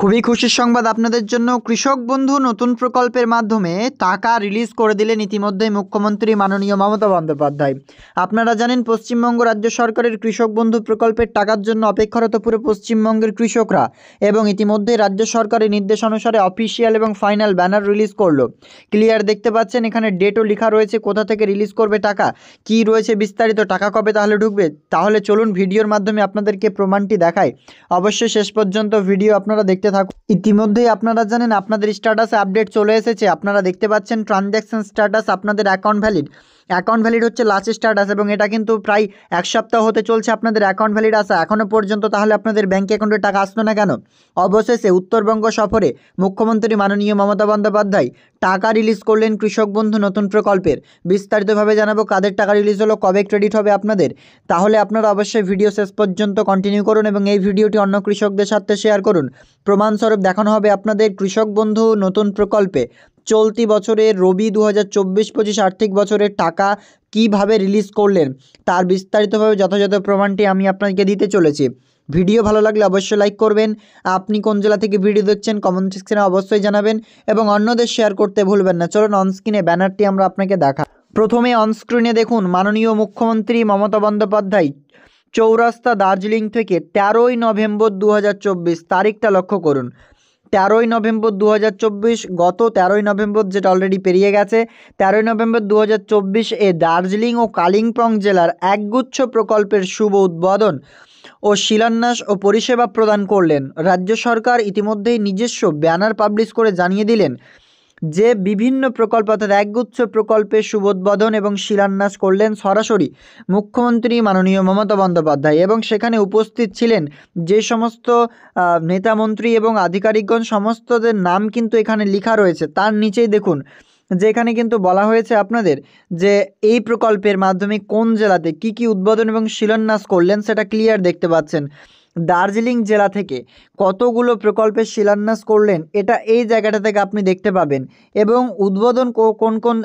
খুবই খুশির সংবাদ আপনাদের জন্য। কৃষক বন্ধু নতুন প্রকল্পের মাধ্যমে টাকা রিলিজ করে দিলেন ইতিমধ্যেই মুখ্যমন্ত্রী মাননীয় মমতা বন্দ্যোপাধ্যায়। আপনারা জানেন পশ্চিমবঙ্গ রাজ্য সরকারের কৃষক বন্ধু প্রকল্পের টাকার জন্য অপেক্ষারত পুরো পশ্চিমবঙ্গের কৃষকরা, এবং ইতিমধ্যেই রাজ্য সরকারের নির্দেশ অনুসারে অফিসিয়াল এবং ফাইনাল ব্যানার রিলিজ করলো। ক্লিয়ার দেখতে পাচ্ছেন, এখানে ডেটও লেখা রয়েছে, কোথা থেকে রিলিজ করবে টাকা, কি রয়েছে বিস্তারিত, টাকা কবে তাহলে ঢুকবে। তাহলে চলুন ভিডিওর মাধ্যমে আপনাদেরকে প্রমাণটি দেখাই। অবশ্যই শেষ পর্যন্ত ভিডিও আপনারা দেখতে থাকুন। ইতিমধ্যেই আপনারা জানেন আপনাদের স্ট্যাটাসে আপডেট চলে এসেছে। আপনারা দেখতে পাচ্ছেন ট্রানজ্যাকশন স্ট্যাটাস, আপনাদের অ্যাকাউন্ট ভ্যালিড হচ্ছে লাস্ট স্ট্যাটাস, এবং এটা কিন্তু প্রায় এক সপ্তাহ হতে চলছে আপনাদের অ্যাকাউন্ট ভ্যালিড আসা এখনও পর্যন্ত। তাহলে আপনাদের ব্যাঙ্ক অ্যাকাউন্টে টাকা আসলো না কেন? অবশেষে উত্তরবঙ্গ সফরে মুখ্যমন্ত্রী মাননীয় মমতা বন্দ্যোপাধ্যায় টাকা রিলিজ করলেন কৃষক বন্ধু নতুন প্রকল্পের। বিস্তারিতভাবে জানাবো কাদের টাকা রিলিজ হলো, কবে ক্রেডিট হবে আপনাদের। তাহলে আপনারা অবশ্যই ভিডিও শেষ পর্যন্ত কন্টিনিউ করুন এবং এই ভিডিওটি অন্য কৃষকদের সাথে শেয়ার করুন। প্রমাণস্বরূপ দেখানো হবে আপনাদের কৃষক বন্ধু নতুন প্রকল্পে চলতি বছরের রবি 2024-25 আর্থিক বছরের টাকা কিভাবে রিলিজ করলেন তার বিস্তারিতভাবে যথাযথ প্রমাণটি আমি আপনাকে দিতে চলেছি। ভিডিও ভালো লাগলে অবশ্যই লাইক করবেন। আপনি কোন জেলা থেকে ভিডিও দেখছেন কমেন্ট সেকশনে অবশ্যই জানাবেন এবং অন্যদের শেয়ার করতে ভুলবেন না। চলুন অনস্ক্রিনে ব্যানারটি আমরা আপনাকে দেখা। প্রথমে অনস্ক্রিনে দেখুন মাননীয় মুখ্যমন্ত্রী মমতা বন্দ্যোপাধ্যায় চৌরাস্তা দার্জিলিং থেকে 13ই নভেম্বর 2024 তারিখটা লক্ষ্য করুন। 13ই নভেম্বর 2024, গত 13ই নভেম্বর যেটা অলরেডি পেরিয়ে গেছে, 13ই নভেম্বর 2024 দার্জিলিং ও কালিম্পং জেলার একগুচ্ছ প্রকল্পের শুভ উদ্বোধন ও শিলান্যাস ও পরিষেবা প্রদান করলেন। রাজ্য সরকার ইতিমধ্যেই নিজস্ব ব্যানার পাবলিশ করে জানিয়ে দিলেন যে বিভিন্ন প্রকল্প অর্থাৎ একগুচ্ছ প্রকল্পের শুভোদ্বোধন এবং শিলান্যাস করলেন সরাসরি মুখ্যমন্ত্রী মাননীয় মমতা বন্দ্যোপাধ্যায়, এবং সেখানে উপস্থিত ছিলেন যে সমস্ত নেতামন্ত্রী এবং আধিকারিকগণ, সমস্তদের নাম কিন্তু এখানে লেখা রয়েছে। তার নিচেই দেখুন যে এখানে কিন্তু বলা হয়েছে আপনাদের যে এই প্রকল্পের মাধ্যমে কোন জেলাতে কি কি উদ্বোধন এবং শিলান্যাস করলেন সেটা ক্লিয়ার দেখতে পাচ্ছেন। দার্জিলিং জেলা থেকে কতগুলো প্রকল্পের শিলান্যাস করলেন এটা এই জায়গাটা থেকে আপনি দেখতে পাবেন, এবং উদ্বোধন কোন কোন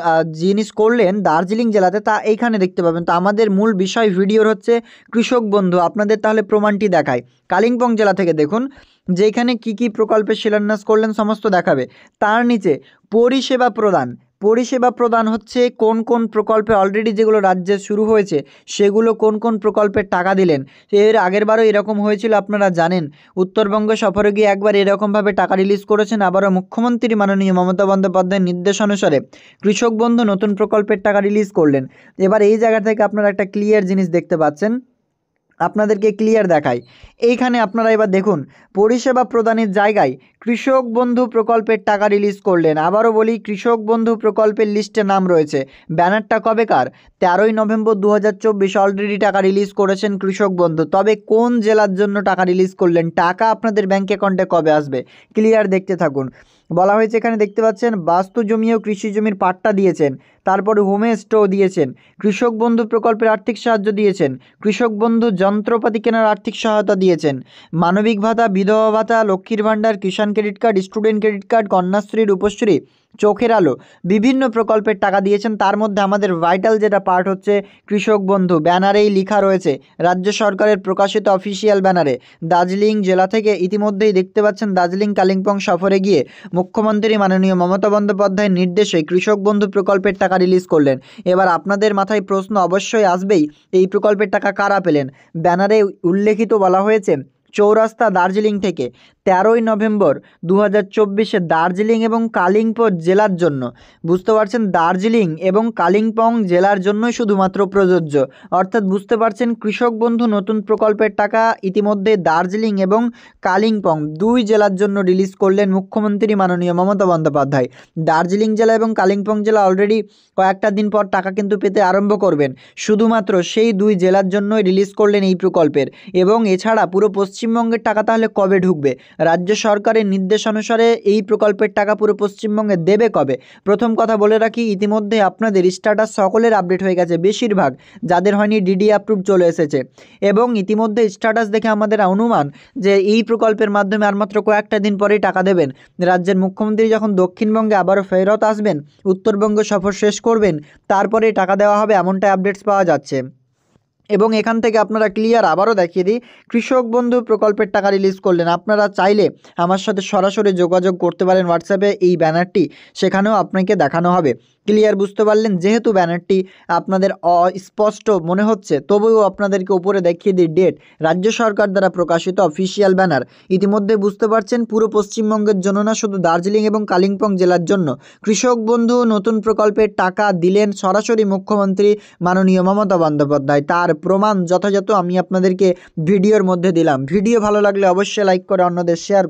জিনিস করলেন দার্জিলিং জেলাতে তা এইখানে দেখতে পাবেন। তো আমাদের মূল বিষয় ভিডিওর হচ্ছে কৃষক বন্ধু, আপনাদের তাহলে প্রমাণটি দেখায়। কালিম্পং জেলা থেকে দেখুন যেখানে কি কি প্রকল্পের শিলান্যাস করলেন সমস্ত দেখাবে। তার নিচে পরিষেবা প্রদান হচ্ছে কোন কোন প্রকল্পে অলরেডি যেগুলো রাজ্যে শুরু হয়েছে সেগুলো কোন কোন প্রকল্পের টাকা দিলেন। এর আগেরবারও এরকম হয়েছিল, আপনারা জানেন। উত্তরবঙ্গ সফরে গিয়ে একবার এরকমভাবে টাকা রিলিজ করেছেন, আবারও মুখ্যমন্ত্রী মাননীয় মমতা বন্দ্যোপাধ্যায়ের নির্দেশ অনুসারে কৃষক বন্ধু নতুন প্রকল্পের টাকা রিলিজ করলেন। এবার এই জায়গা থেকে আপনারা একটা ক্লিয়ার জিনিস দেখতে পাচ্ছেন, আপনাদেরকে ক্লিয়ার দেখায়। এইখানে আপনারা এবার দেখুন পরিষেবা প্রদানের জায়গায় কৃষক বন্ধু প্রকল্পের টাকা রিলিজ করলেন। আবারও বলি, কৃষক বন্ধু প্রকল্পের লিস্টে নাম রয়েছে। ব্যানারটা কবেকার? 13ই নভেম্বর 2024 অলরেডি টাকা রিলিজ করেছেন কৃষক বন্ধু। তবে কোন জেলার জন্য টাকা রিলিজ করলেন, টাকা আপনাদের ব্যাঙ্ক অ্যাকাউন্টে কবে আসবে, ক্লিয়ার দেখতে থাকুন। বলা হয়েছে এখানে দেখতে পাচ্ছেন বাস্তু জমি ও কৃষি জমির পাট্টা দিয়েছেন, তারপরে হোমে স্টো দিয়েছেন, কৃষক বন্ধু প্রকল্পের আর্থিক সাহায্য দিয়েছেন, কৃষক বন্ধু যন্ত্রপাতি কেনার আর্থিক সহায়তা দিয়েছেন, মানবিক ভাতা, বিধবা ভাতা, লক্ষ্মীর ভাণ্ডার, Kisan credit card, student credit card, Kanyashree, Rupashree, চোখের আলো, বিভিন্ন প্রকল্পের টাকা দিয়েছেন। তার মধ্যে আমাদের ভাইটাল যেটা পার্ট হচ্ছে কৃষক বন্ধু। ব্যানারেই লেখা রয়েছে, রাজ্য সরকারের প্রকাশিত অফিসিয়াল ব্যানারে দার্জিলিং জেলা থেকে ইতিমধ্যেই দেখতে পাচ্ছেন দার্জিলিং কালিম্পং সফরে গিয়ে মুখ্যমন্ত্রী মাননীয় মমতা বন্দ্যোপাধ্যায়ের নির্দেশে কৃষক বন্ধু প্রকল্পের টাকা রিলিজ করলেন। এবার আপনাদের মাথায় প্রশ্ন অবশ্যই আসবেই, এই প্রকল্পের টাকা কারা পেলেন? ব্যানারে উল্লেখিত বলা হয়েছে চৌরাস্তা দার্জিলিং থেকে 13ই নভেম্বর 2024 দার্জিলিং এবং কালিম্পং জেলার জন্য। বুঝতে পারছেন, দার্জিলিং এবং কালিম্পং জেলার জন্যই শুধুমাত্র প্রযোজ্য। অর্থাৎ বুঝতে পারছেন কৃষক বন্ধু নতুন প্রকল্পের টাকা ইতিমধ্যে দার্জিলিং এবং কালিম্পং দুই জেলার জন্য রিলিজ করলেন মুখ্যমন্ত্রী মাননীয় মমতা বন্দ্যোপাধ্যায়। দার্জিলিং জেলা এবং কালিম্পং জেলা অলরেডি কয়েকটা দিন পর টাকা কিন্তু পেতে আরম্ভ করবেন। শুধুমাত্র সেই দুই জেলার জন্যই রিলিজ করলেন এই প্রকল্পের। এবং এছাড়া পুরো পশ্চিমবঙ্গের টাকা তাহলে কবে ঢুকবে? রাজ্য সরকারের নির্দেশ অনুসারে এই প্রকল্পের টাকা পুরো পশ্চিমবঙ্গে দেবে কবে? প্রথম কথা বলে রাখি, ইতিমধ্যে আপনাদের স্ট্যাটাস সকলের আপডেট হয়ে গেছে, বেশিরভাগ যাদের হয়নি ডিডি অ্যাপ্রুভ চলে এসেছে, এবং ইতিমধ্যে স্ট্যাটাস দেখে আমাদের অনুমান যে এই প্রকল্পের মাধ্যমে আর মাত্র কয়েকটা দিন পরেই টাকা দেবেন। রাজ্যের মুখ্যমন্ত্রী যখন দক্ষিণবঙ্গে আবারও ফেরত আসবেন, উত্তরবঙ্গ সফর শেষ করবেন, তারপরে টাকা দেওয়া হবে, এমনটাই আপডেটস পাওয়া যাচ্ছে। এবং এখান থেকে আপনারা ক্লিয়ার আবারও দেখিয়ে দিই, কৃষক বন্ধু প্রকল্পের টাকা রিলিজ করলেন। আপনারা চাইলে আমার সাথে সরাসরি যোগাযোগ করতে পারেন হোয়াটসঅ্যাপে, এই ব্যানারটি সেখানেও আপনাকে দেখানো হবে। ক্লিয়ার বুঝতে পারলেন? যেহেতু ব্যানারটি আপনাদের অস্পষ্ট মনে হচ্ছে, তবুও আপনাদেরকে উপরে দেখিয়ে দিই ডেট, রাজ্য সরকার দ্বারা প্রকাশিত অফিসিয়াল ব্যানার। ইতিমধ্যে বুঝতে পারছেন পুরো পশ্চিমবঙ্গের জন্য না, শুধু দার্জিলিং এবং কালিম্পং জেলার জন্য কৃষক বন্ধু নতুন প্রকল্পের টাকা দিলেন সরাসরি মুখ্যমন্ত্রী মাননীয় মমতা বন্দ্যোপাধ্যায়। তার প্রমাণ যথাযথ আমি আপনাদেরকে ভিডিওর মধ্যে দিলাম। ভিডিও ভালো লাগলে অবশ্যই লাইক করে অন্যদের শেয়ার